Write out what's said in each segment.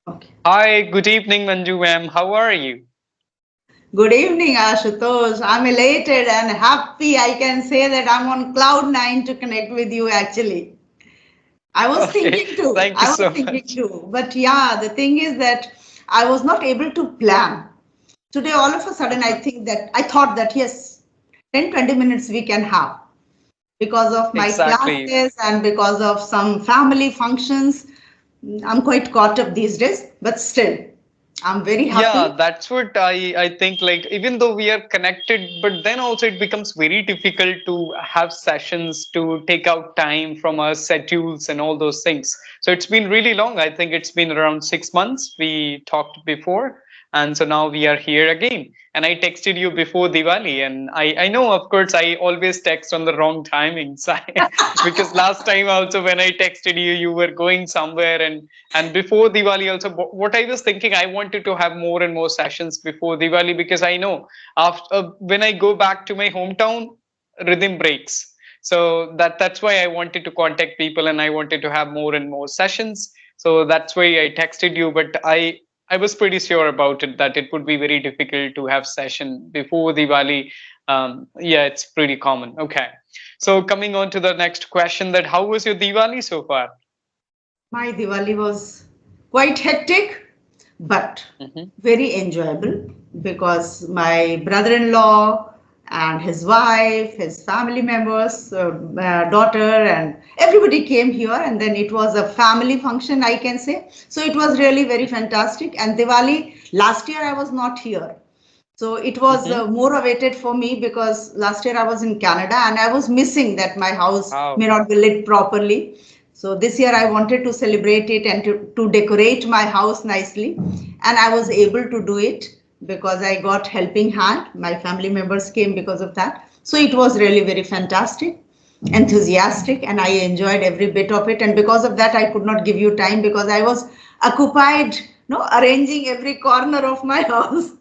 Okay. Hi, good evening, Manju ma'am. How are you? Good evening, Ashutosh. I'm elated and happy. I can say that I'm on cloud nine to connect with you actually. I was Okay, thinking to. thank you I was so thinking much. to. But yeah, the thing is that I was not able to plan. Today, all of a sudden, Uh-huh. I thought that yes, 10 20 minutes we can have because of my Exactly. classes and because of some family functions. I'm quite caught up these days, but still, I'm very Yeah, happy. that's what I think. Like, even though we are connected, but then also it becomes very difficult to have sessions to take out time from our schedules and all those things. So it's been really long. I think it's been around 6 months. We talked before, and so now we are here again. And I texted you before Diwali, and I know, of course, I always text on the wrong timings. Because last time also when I texted you, you were going somewhere, and before Diwali also, what I was thinking, I wanted to have more and more sessions before Diwali because I know after when I go back to my hometown, rhythm breaks. So that's why I wanted to contact people and I wanted to have more and more sessions. So that's why I texted you, but I was pretty sure about it that it would be very difficult to have session before Diwali. Yeah, it's pretty common. Okay. So coming on to the next question, that how was your Diwali so far? My Diwali was quite hectic, but Hmm. very enjoyable because my brother-in-law and his wife, his family members, daughter, and everybody came here, and then it was a family function, I can say. So it was really very fantastic. And Diwali last year I was not here. So it was Hmm. more awaited for me because last year I was in Canada and I was missing that my house may Wow. not be lit properly. So this year I wanted to celebrate it and to decorate my house nicely. And I was able to do it because I got helping hand. My family members came because of that. So it was really very fantastic, enthusiastic, and I enjoyed every bit of it. And because of that, I could not give you time because I was occupied, arranging every corner of my house.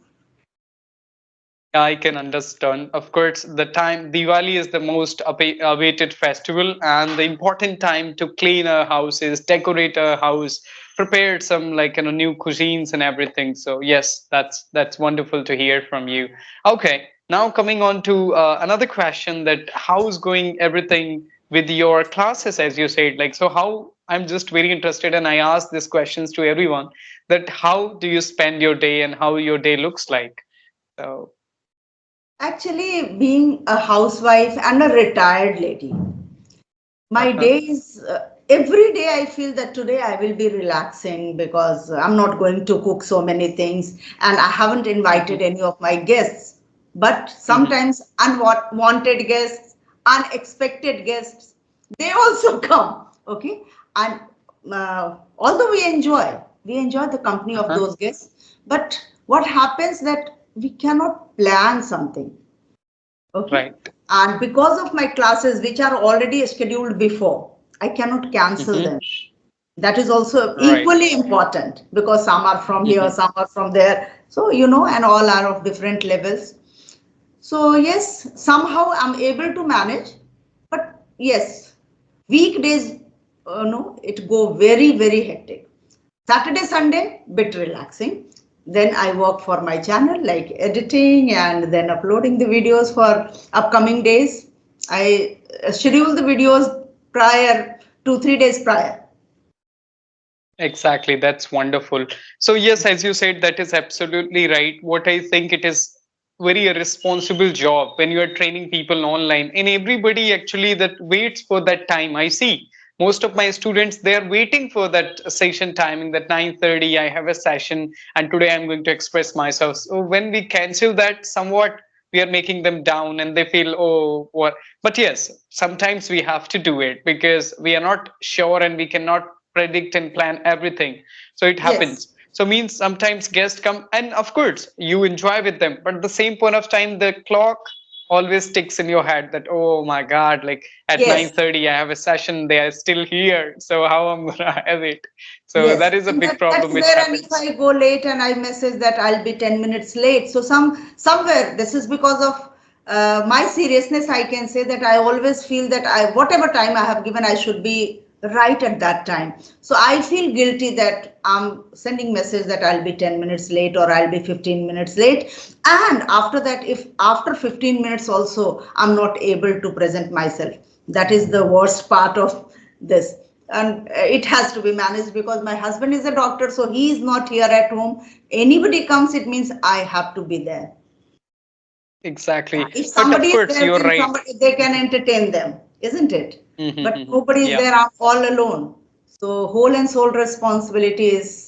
Yeah, I can understand. Of course, the time Diwali is the most awaited festival and the important time to clean our houses, decorate our house, prepare some like new cuisines and everything. So yes, that's wonderful to hear from you. Okay, now coming on to another question, that how's going everything with your classes, as you said. Like, so how, I'm just very interested, and I ask these questions to everyone, that how do you spend your day and how your day looks like? So. Actually, being a housewife and a retired lady, my Uh-huh. day is every day I feel that today I will be relaxing because I'm not going to cook so many things and I haven't invited Mhm, any of my guests. But mhm. sometimes unwanted guests, unexpected guests, they also come. Okay. And although we enjoy the company of Uh-huh. those guests, but what happens that we cannot plan something. Okay. Right. And because of my classes, which are already scheduled before, I cannot cancel Mhm. them. That is also Right. equally important because some are from here, Mhm. some are from there. So, and all are of different levels. So, yes, somehow I'm able to manage. But yes, weekdays, no, it go very, very hectic. Saturday, Sunday, bit relaxing. Then I work for my channel, like editing and then uploading the videos for upcoming days. I schedule the videos prior, 2 3 days prior. Exactly. That's wonderful. So yes, as you said, that is absolutely right. What I think, it is very a responsible job when you are training people online, and everybody actually that waits for that time. I see most of my students, they are waiting for that session timing, that 9:30 I have a session and today I'm going to express myself. So when we cancel that, somewhat we are making them down and they feel, oh what. But yes, sometimes we have to do it because we are not sure and we cannot predict and plan everything. So it Yes, happens. So means sometimes guests come and of course you enjoy with them, but at the same point of time the clock always ticks in your head that, oh my god, like at yes, 9:30 I have a session, they are still here, so how I'm gonna have it. So yes. that is a And big that problem is which where, and if happens. I go late and I message that I'll be 10 minutes late. So somewhere this is because of my seriousness. I can say that I always feel that whatever time I have given, I should be right at that time. So I feel guilty that I'm sending message that I'll be 10 minutes late or I'll be 15 minutes late. And after that, if after 15 minutes also I'm not able to present myself, that is the worst part of this. And it has to be managed because my husband is a doctor, so he is not here at home. Anybody comes, it means I have to be there. Yeah, Exactly. if But of somebody is course, there, you're then right. somebody they can entertain them, isn't it? But nobody is Yeah. there. I'm all alone. So whole and sole responsibility is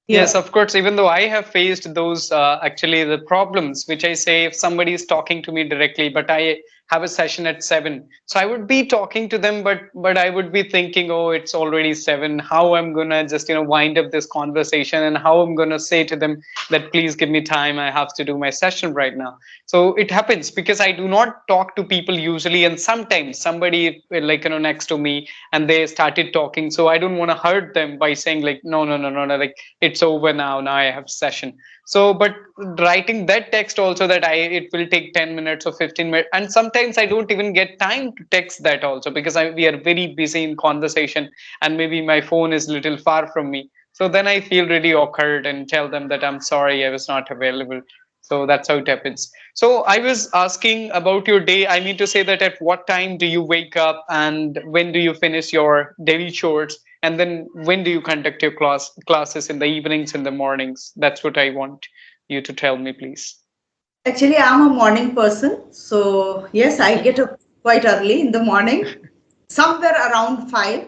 Yes, here. of course. Even though I have faced those actually the problems, which I say if somebody is talking to me directly, but I have a session at 7, so I would be talking to them, but I would be thinking, oh, it's already 7. How I'm gonna just wind up this conversation, and how I'm gonna say to them that please give me time. I have to do my session right now. So it happens because I do not talk to people usually, and sometimes somebody like next to me and they started talking, so I don't want to hurt them by saying like no no no no no, like it's over now I have session. So but writing that text also that I it will take 10 minutes or 15 minutes, and sometimes I don't even get time to text that also because we are very busy in conversation, and maybe my phone is little far from me. So then I feel really awkward and tell them that I'm sorry, I was not available. So that's how it happens. So I was asking about your day. I mean to say that at what time do you wake up, and when do you finish your daily chores, and then when do you conduct your classes, in the evenings, in the mornings? That's what I want you to tell me, please. Actually, I'm a morning person. So yes, I Mhm. get up quite early in the morning, somewhere around 5.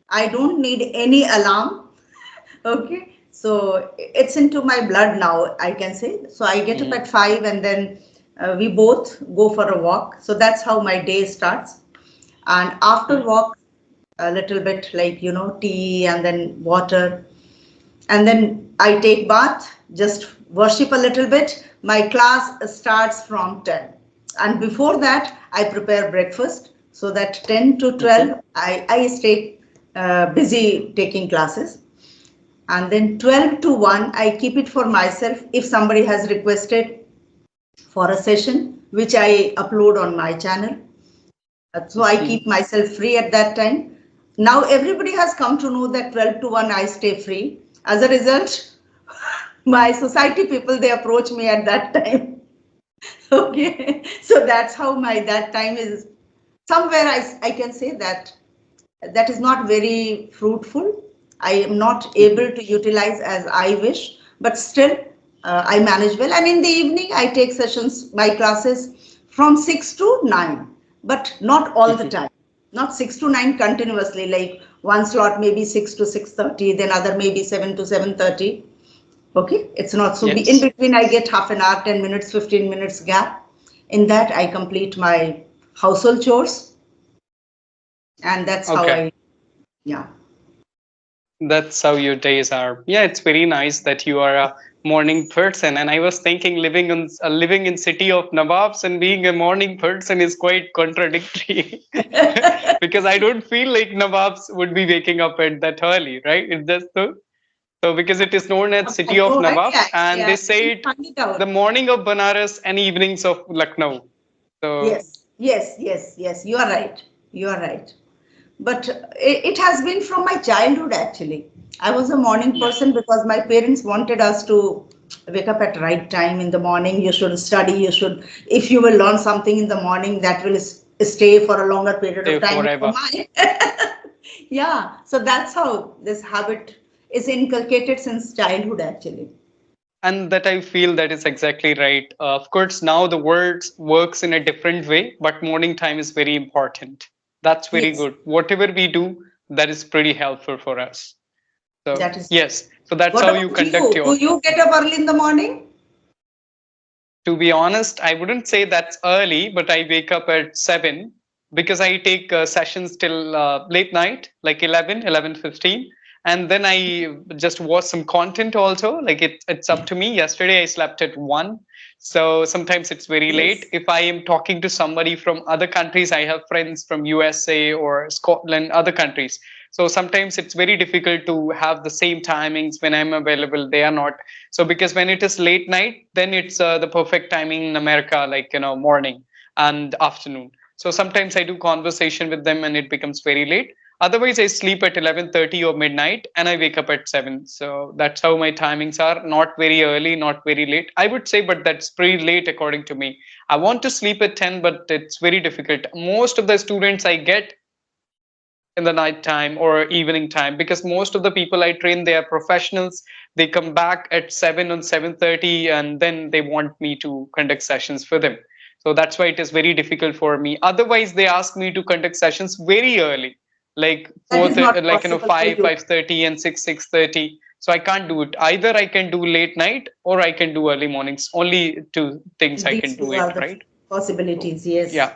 I don't need any alarm. Okay. So it's into my blood now, I can say. So I get up Mhm. at 5 and then we both go for a walk. So that's how my day starts. And after Mhm. walk, a little bit like, tea and then water. And then I take bath, just worship a little bit. My class starts from 10. And before that, I prepare breakfast so that 10 to Mhm. 12, I stay busy taking classes. And then 12 to 1, I keep it for myself if somebody has requested for a session, which I upload on my channel. So I Mhm. keep myself free at that time. Now everybody has come to know that 12 to 1 I stay free. As a result, my society people they approach me at that time. Okay. So that's how my that time is somewhere I can say that that is not very fruitful. I am not Mhm. able to utilize as I wish, but still I manage well. And in the evening, I take sessions, my classes from 6 to 9, but not all the Mhm. time. Not 6 to 9 continuously, like one slot maybe 6 to 6:30, then other maybe 7 to 7:30. Okay, it's not so in Yes. between I get half an hour, 10 minutes, 15 minutes gap. In that I complete my household chores, and that's how Okay. I, yeah. That's how your days are. Yeah, it's very nice that you are a morning person. And I was thinking, living in city of Nawabs and being a morning person is quite contradictory, because I don't feel like Nawabs would be waking up at that early, right? It's just so because it is known as I city have of no idea Nawabs, actually. and they I say didn't it find it the out. morning of Banaras and evenings of Lucknow. So Yes, yes, yes, yes. You are right. You are right. But it has been from my childhood actually. I was a morning yeah, person because my parents wanted us to wake up at right time in the morning. You should study. You should, if you will learn something in the morning, that will stay for a longer period of stay time in your forever. mind. Yeah. So that's how this habit is inculcated since childhood actually. And that I feel that is exactly right. Of course, now the world works in a different way, but morning time is very important. That's very Yes, good. Whatever we do, that is pretty helpful for us. So that is true. yes, so that's What how you about conduct you? Do your. you get up early in the morning? To be honest, I wouldn't say that's early, but I wake up at 7 because I take sessions till late night, like 11:15. And then I just watch some content also. Like it's up to me. Yesterday I slept at 1. So sometimes it's very late. Yes. If I am talking to somebody from other countries, I have friends from USA or Scotland, other countries. So sometimes it's very difficult to have the same timings when I'm available. They are not. So because when it is late night, then it's the perfect timing in America, like morning and afternoon. So sometimes I do conversation with them and it becomes very late. Otherwise, I sleep at 11:30 or midnight and I wake up at 7. So that's how my timings are. Not very early, not very late, I would say, but that's pretty late according to me. I want to sleep at 10, but it's very difficult. Most of the students I get in the night time or evening time, because most of the people I train, they are professionals. They come back at 7 and 7:30 and then they want me to conduct sessions for them. So that's why it is very difficult for me. Otherwise they ask me to conduct sessions very early, like That 4 is not like 5 possible for you. 5:30 and 6 6:30. So I can't do it. Either I can do late night or I can do early mornings. Only two things I can These do two it, are the right? So possibilities, yes. yeah.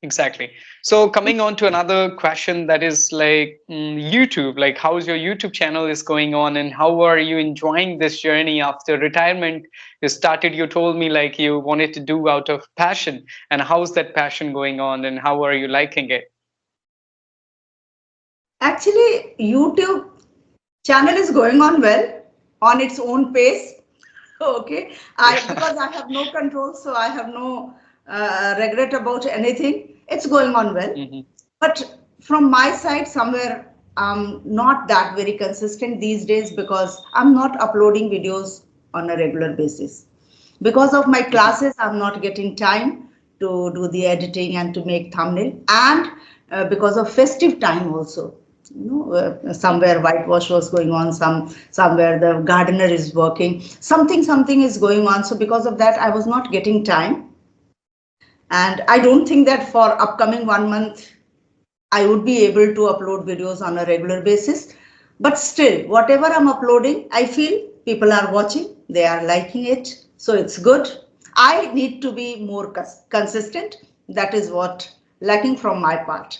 Exactly. So coming on to another question, that is like YouTube, like how's your YouTube channel is going on and how are you enjoying this journey after retirement? You started, you told me like you wanted to do out of passion, and how's that passion going on and how are you liking it? Actually, YouTube channel is going on well on its own pace. Okay, I because I have no control, so I have no regret about anything. It's going on well, Mhm. but from my side, somewhere I'm not that very consistent these days because I'm not uploading videos on a regular basis. Because of my Mhm. classes, I'm not getting time to do the editing and to make thumbnail, and because of festive time also. Somewhere whitewash was going on, somewhere the gardener is working, something is going on. So because of that, I was not getting time, and I don't think that for upcoming 1 month I would be able to upload videos on a regular basis. But still, whatever I'm uploading, I feel people are watching, they are liking it. So it's good. I need to be more consistent. That is what lacking from my part.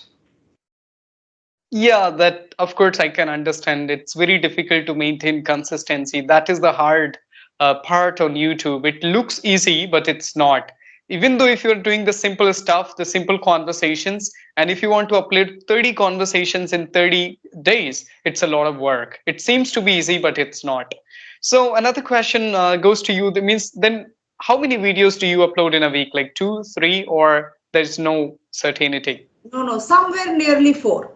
Yeah, that of course I can understand. It's very difficult to maintain consistency. That is the hard part on YouTube. It looks easy, but it's not. Even though if you're doing the simple stuff, the simple conversations, and if you want to upload 30 conversations in 30 days, it's a lot of work. It seems to be easy, but it's not. So another question goes to you. That means then how many videos do you upload in a week? Like two, three, or there's no certainty? No, somewhere nearly four.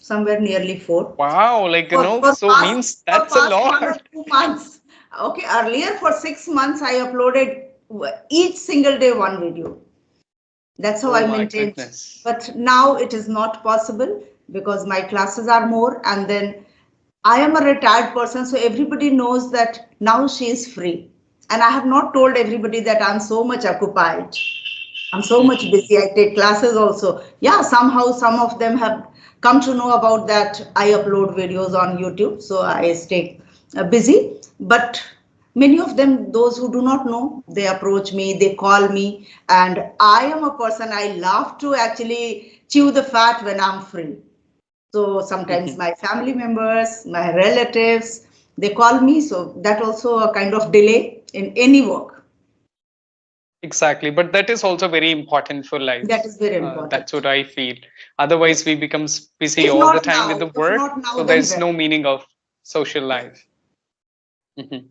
Somewhere nearly four. Wow, like For so past means for that's a past 1 or lot. 2 months. Okay, earlier for 6 months I uploaded each single day one video. That's how Oh I my maintained. goodness. But now it is not possible because my classes are more, and then I am a retired person, so everybody knows that now she is free. And I have not told everybody that I'm so much occupied. I'm so much Mhm. busy. I take classes also. Yeah, somehow some of them have come to know about that I upload videos on YouTube, so I stay busy. But many of them, those who do not know, they approach me, they call me, and I am a person I love to actually chew the fat when I'm free. So sometimes Mhm. my family members, my relatives, they call me. So that also a kind of delay in any work. Exactly, but that is also very important for That life. is very That's what important. I feel. Otherwise, we Yes. becomes busy If all the not time with now, the if work, not now, so then there's when? no meaning of social Yes. life. Mhm.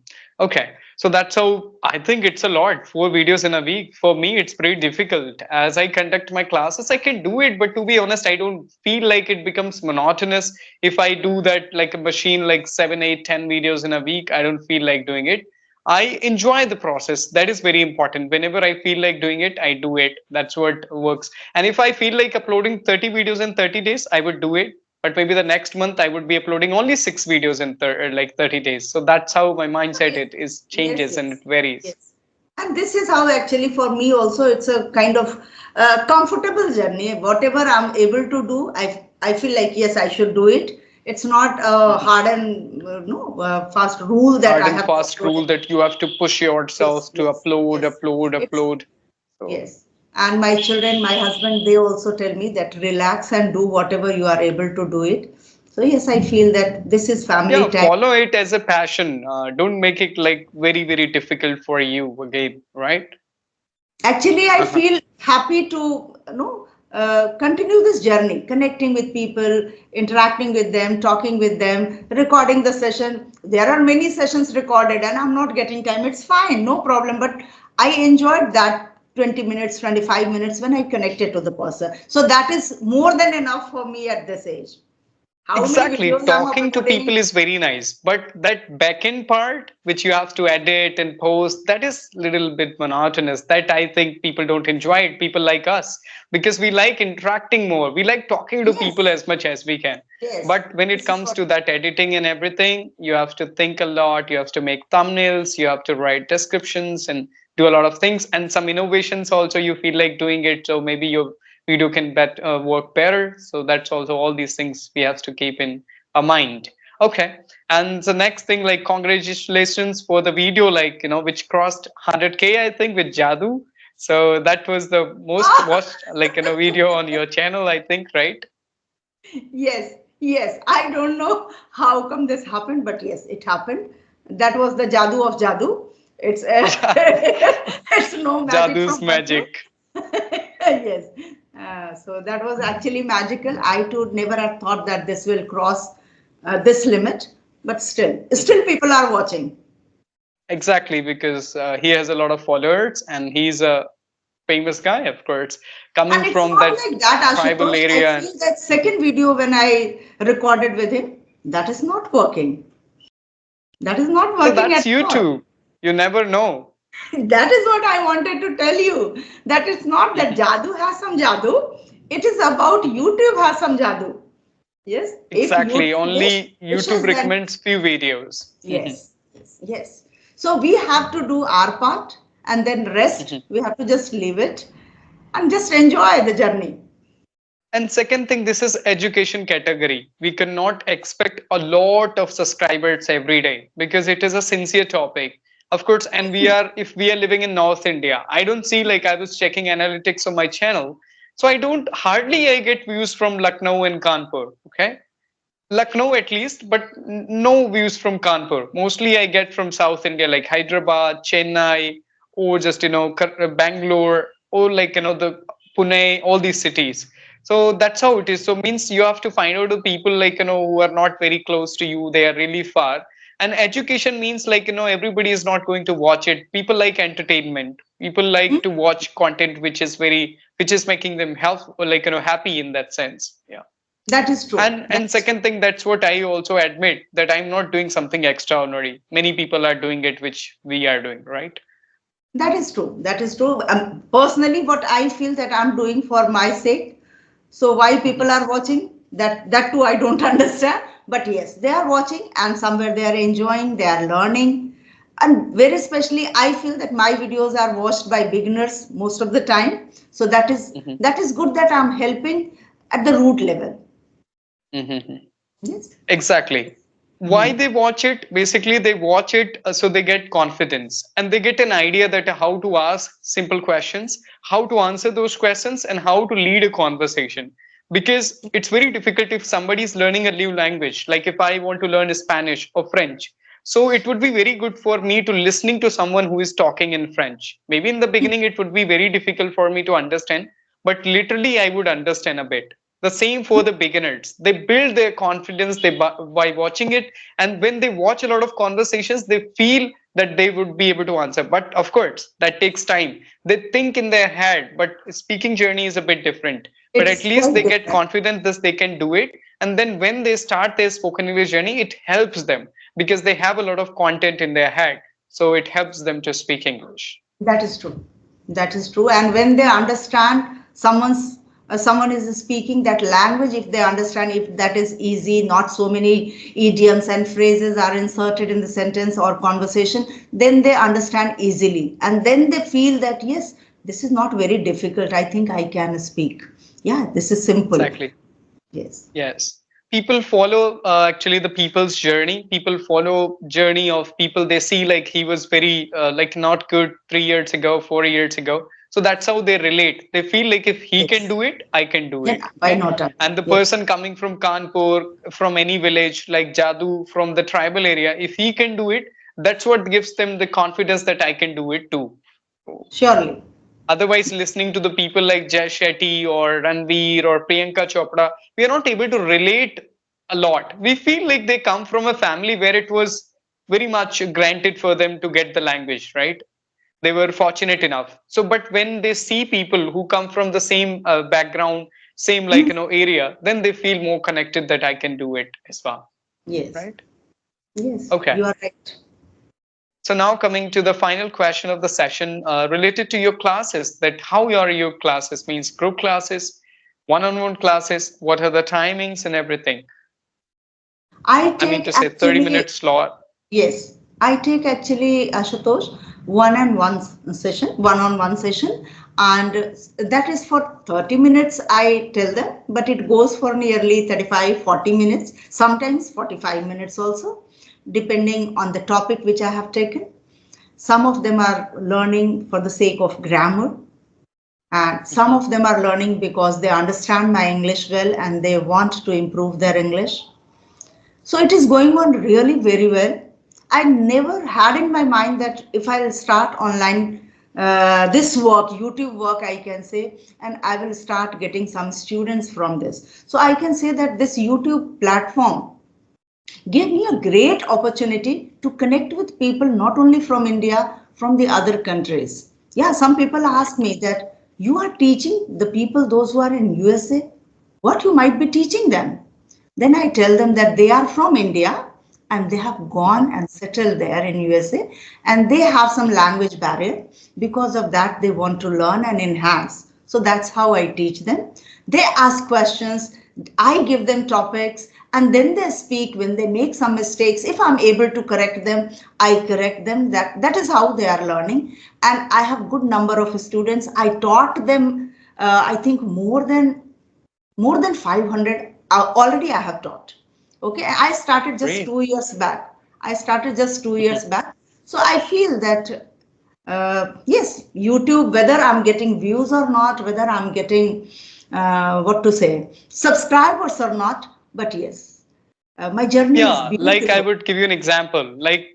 Okay, so that's how I think it's a lot. Four videos in a week. For me, it's pretty difficult. As I conduct my classes, I can do it, but to be honest, I don't feel like it becomes monotonous if I do that like a machine, like 7, 8, 10 videos in a week. I don't feel like doing it. I enjoy the process. That is very important. Whenever I feel like doing it, I do it. That's what works. And if I feel like uploading 30 videos in 30 days, I would do it, but maybe the next month I would be uploading only 6 videos in like 30 days. So that's how my mindset Yes, it is yes, changes and it yes, varies. yes. And this is how actually for me also it's a kind of comfortable journey. Whatever I'm able to do, I feel like yes, I should do it. It's not a Mhm. hard and no fast rule that Hard I and have to fast upload rule that every you have to push Yes, yourself to yes, upload, yes. upload, It's upload. So yes. And my children, my husband, they also tell me that relax and do whatever you are able to do it. So yes, I feel that this is family yeah, time. follow it as a passion. Don't make it like very, very difficult for you again, right? Actually, I Uh-huh. feel happy to continue this journey, connecting with people, interacting with them, talking with them, recording the session. There are many sessions recorded, and I'm not getting time. It's fine, no problem. But I enjoyed that 20 minutes, 25 minutes when I connected to the person. So that is more than enough for me at this age. How many Exactly. videos I'm Talking to uploading? people is very nice, but that back end part, which you have to edit and post, that is little bit monotonous. That I think people don't enjoy it. People like us, because we like interacting more. We like talking to people Yes, as much as we can. yes. But when it This is comes what. to that editing and everything, you have to think a lot. You have to make thumbnails. You have to write descriptions and do a lot of things. And some innovations also you feel like doing it. So maybe your video can work better. So that's also all these things we have to keep in our mind. Okay. And the next thing, like congratulations for the video, like, which crossed 100K, I think, with Jadu. So that was the most watched, like, video on your channel, I think, right? Yes, yes. I don't know how come this happened, but yes, it happened. That was the Jadu of Jadu. It's it's no magic Jadu's from my side. magic. Yes. So that was actually magical. I too never have thought that this will cross this limit, but still people are watching. Exactly, because he has a lot of followers and he's a famous guy, of course, coming And it's from not that like that, tribal Ashutosh. I area. feel that second video when I recorded with him, that is not working. That is not So working that's at all. YouTube. You never know. That is what I wanted to tell you. That it's not that Jadu has some Jadu. It is about YouTube has some Jadu. Yes. If Exactly. YouTube Only YouTube wishes, then recommends few videos. yes, yes, yes. So we have to do our part and then rest. We have to just leave it and just enjoy the journey. And second thing, this is education category. We cannot expect a lot of subscribers every day because it is a sincere topic. Of course, and if we are living in North India, I don't see, like, I was checking analytics on my channel. So I don't hardly I get views from Lucknow and Kanpur. Okay. Lucknow at least, but no views from Kanpur. Mostly I get from South India, like Hyderabad, Chennai, or just, Bangalore, or like, the Pune, all these cities. So that's how it is. So means you have to find out the people, like, who are not very close to you. They are really far. And education means, like, everybody is not going to watch it. People like entertainment. People like to watch content which is making them like, happy in that sense. Yeah. That is true. And second thing, that's what I also admit, that I'm not doing something extraordinary. Many people are doing it, which we are doing, right? That is true. That is true. Personally, what I feel that I'm doing for my sake. So why people are watching, that too I don't understand. But yes, they are watching and somewhere they are enjoying, they are learning. And very especially, I feel that my videos are watched by beginners most of the time. So Mhm. that is good that I'm helping at the root level. Mhm. Yes. Exactly. Why Hmm. they watch it? Basically, they watch it so they get confidence and they get an idea that how to ask simple questions, how to answer those questions, and how to lead a conversation. Because it's very difficult if somebody is learning a new language, like if I want to learn Spanish or French. So it would be very good for me to listening to someone who is talking in French. Maybe in the beginning it would be very difficult for me to understand, but literally I would understand a bit. The same for the beginners. They build their confidence by watching it, and when they watch a lot of conversations, they feel that they would be able to answer. But of course, that takes time. They think in their head, but speaking journey is a bit different. But at It's least quite they get different. confident that they can do it, and then when they start their spoken English journey, it helps them because they have a lot of content in their head, so it helps them to speak English. That is true. That is true. And when they understand someone is speaking that language, if they understand, if that is easy, not so many idioms and phrases are inserted in the sentence or conversation, then they understand easily. And then they feel that yes, this is not very difficult. I think I can speak. Yeah, this is simple. Exactly. Yes. Yes. People follow actually the people's journey. People follow journey of people they see, like he was very like not good 3 years ago, 4 years ago. So that's how they relate. They feel like if he can Yes. do it, I can do Yeah. it. Why Okay. not? And the Yes. person coming from Kanpur, from any village like Jadu, from the tribal area, if he can do it, that's what gives them the confidence that I can do it too. Surely. Otherwise, listening to the people like Jay Shetty or Ranveer or Priyanka Chopra, we are not able to relate a lot. We feel like they come from a family where it was very much granted for them to get the language, right? they were fortunate enough. So but when they see people who come from the same background, same like area, then they feel more connected that I can do it as well, Yes. right? Yes, Okay. you are right. So now coming to the final question of the session, related to your classes, that how are your classes, means group classes, one-on-one classes, what are the timings and everything? I I mean take to say 30 actually, minutes slot. yes, I take actually, Ashutosh, one-on-one session, one-on-one session, and that is for 30 minutes, I tell them, but it goes for nearly 35, 40 minutes, sometimes 45 minutes also, depending on the topic which I have taken. Some of them are learning for the sake of grammar, and some Mhm. of them are learning because they understand my English well and they want to improve their English. So it is going on really very well. I never had in my mind that if I will start online this work, YouTube work, I can say, and I will start getting some students from this. So I can say that this YouTube platform gave me a great opportunity to connect with people not only from India, from the other countries. Yeah, some people ask Right. me that you are teaching the people, those who are in USA, what you might be teaching them. Then I tell them that they are from India and they have Mhm. gone and settled there in USA and they have some Mhm. language barrier. Because of that, they want to learn and enhance. So that's how I teach them. They ask questions, I give them topics, and then they speak when they make some mistakes. If I'm able to correct them, I correct them. That is how they are learning. And I have good number of students. I taught them, I think more than 500 already I have taught. Okay, I started just Great. 2 years back. I started just two Mhm. years back. So I feel that yes, YouTube, whether I'm getting views or not, whether I'm getting what to say, subscribers or not, but yes, my journey is Yeah, like I beautiful. would give you an example. Like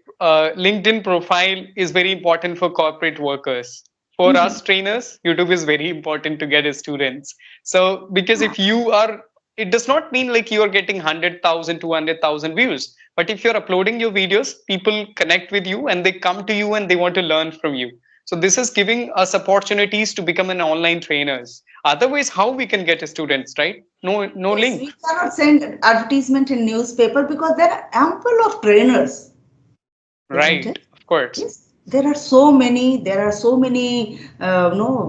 LinkedIn profile is very important for corporate workers. For us trainers, YouTube is very important to get students. So because if you are, it does not mean like you are getting 100,000, 200,000 views. But if you're uploading your videos, people connect with you and they come to you and they want to learn from you. So this is giving us opportunities to become an online trainers. Otherwise, how we can get students, right? No, no Yes, link, we cannot send advertisement in newspaper because there are ample of trainers, isn't right? it? Of course. Yes, there are so many, no,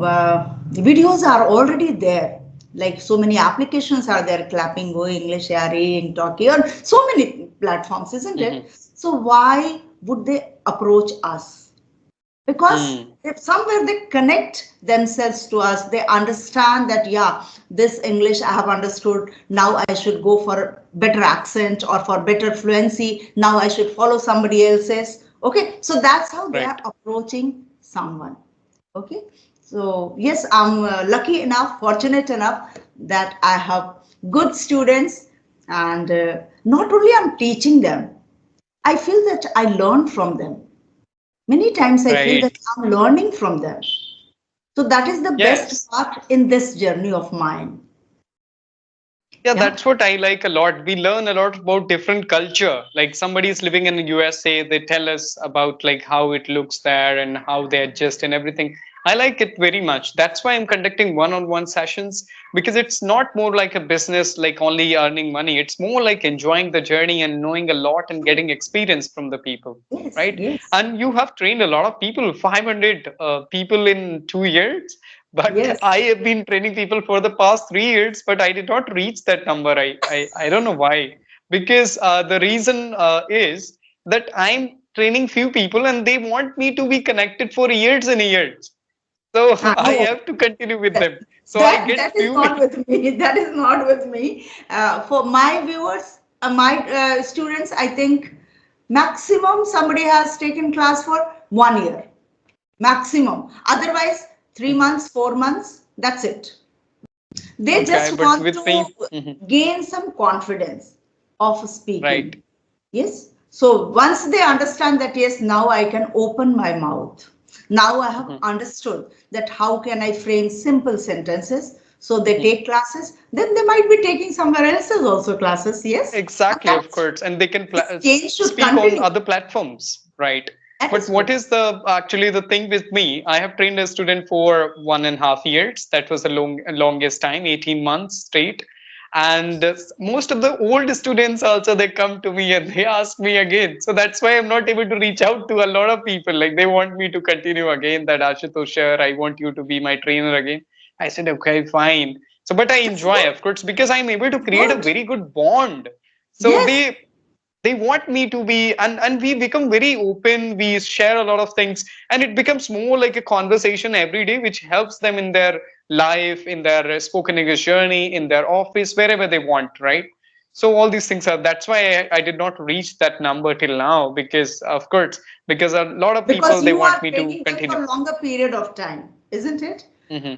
videos are already there. Like so many applications are there, Clapping Go, English, Yari, Talkie, on so many platforms, isn't it? Mhm. So why would they approach us? Because Mm. if somewhere they connect themselves to us, they understand that, yeah, this English I have understood, now I should go for better accent or for better fluency, now I should follow somebody else's. Okay, so that's how they are Right. approaching someone. Okay, so yes, I'm lucky enough, fortunate enough that I have good students, and not only I'm teaching them, I feel that I learn from them. Many times I feel that Right. I'm learning from them. So that is the best Yes. part in this journey of mine. Yeah, Yeah. that's what I like a lot. We learn a lot about different culture. Like somebody is living in the USA, they tell us about like how it looks there and how they adjust and everything. I like it very much. That's why I'm conducting one-on-one sessions, because it's not more like a business, like only earning money. It's more like enjoying the journey and knowing a lot and getting experience from the people, Yes, right? yes, And you have trained a lot of people, 500 people in 2 years. But yes. I have been training people for the past 3 years, but I did not reach that number. I don't know why. Because the reason is that I'm training few people and they want me to be connected for years and years. So I No, have to continue with that, them. So I that get that is few. not with me. That is not with me. For my viewers, my students, I think maximum somebody has taken class for 1 year. Maximum. Otherwise, 3 months, 4 months, that's it. They Okay, just but want with to me, mhm, gain some confidence of right. speaking. Yes. So once they understand that, yes, now I can open my mouth. Now I have Mhm, understood that how can I frame simple sentences. So they mhm. take classes. Then they might be taking somewhere else's also classes. Yes. And Exactly, of that course. And they can this change should speak on continue. other platforms, right? That But is what good. is the actually the thing with me? I have trained a student for 1.5 years. That was the longest time, 18 months straight. And most of the old students also they come to me and they ask me again. So that's why I'm not able to reach out to a lot of people. Like they want me to continue again. That Ashutosh sir, I want you to be my trainer again. I said okay, fine. So but I That's enjoy, good. of course, because I'm able to create a Good. very good bond. So Yes. they want me to be, and we become very open, we share a lot of things, and it becomes more like a conversation every day which helps them in their life, in their spoken English journey, in their office, wherever they want, right? So all these things are, that's why I did not reach that number till now, because of course, because a lot of Because people they you want are me to training them continue. for longer period of time, isn't it? Hmm.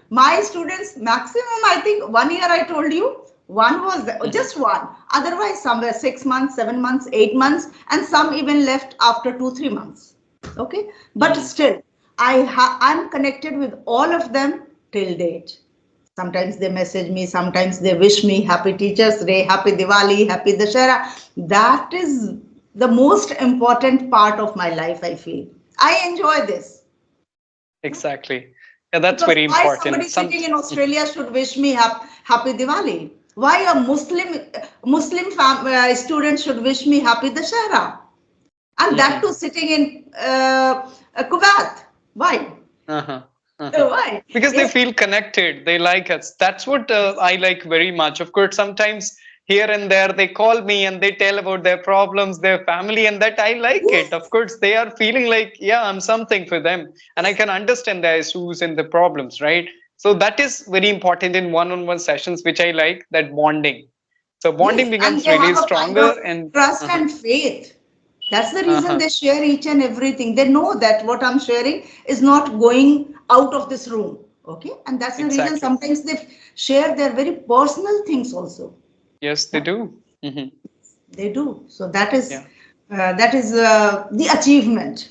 My students maximum, I think 1 year. I told you one was Hmm. just one. Otherwise, somewhere 6 months, 7 months, 8 months, and some even left after 2 3 months. Okay, but Hmm. still, I'm connected with all of them till date. Sometimes they message me, sometimes they wish me happy Teachers Day, happy Diwali, happy Dashera. That is the most important part of my life, I feel. I enjoy this. Exactly. Yeah, that's Because very why somebody important. Some. sitting in Australia should wish me happy Diwali? Why a Muslim student should wish me happy Dashera? And that too sitting in Kuwait. Why? Uh-huh. Uh-huh. Why? Because they Yes, feel connected, they like us. That's what I like very much. Of course, sometimes here and there they call me and they tell about their problems, their family, and that I like it. Of yes, course, they are feeling like, yeah, I'm something for them, and I can understand their issues and the problems, right? So that is very important in one-on-one sessions, which I like, that bonding. So bonding yes. And becomes they really have a kind of stronger, and trust uh-huh, and faith. That's the reason uh-huh, they share each and everything. They know that what I'm sharing is not going out of this room. Okay. And that's the reason exactly. sometimes they share their very personal things also. Yes, they Yeah, do. Hmm. they do. So Yeah. that is the achievement.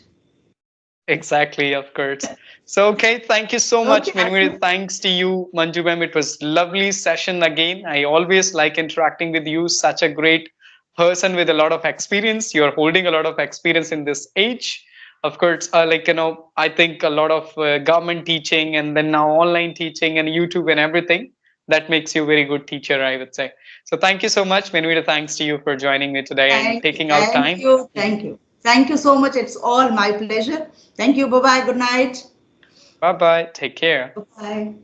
Exactly, of course. So, okay, thank you so Okay, much. Many, many Ashu. thanks to you, Manju ma'am. It was lovely session again. I always like interacting with you. Such a great person with a lot of experience. You're holding a lot of experience in this age. Of course, I think a lot of government teaching and then now online teaching and YouTube and everything. That makes you a very good teacher, I would say. So, thank you so much. Many, many thanks to you for joining me today and Thank you. taking out Thank time. you. Mhm. Thank you. Thank you so much. It's all my pleasure. Thank you. Bye bye. Good night. Bye bye. Take care. Bye bye.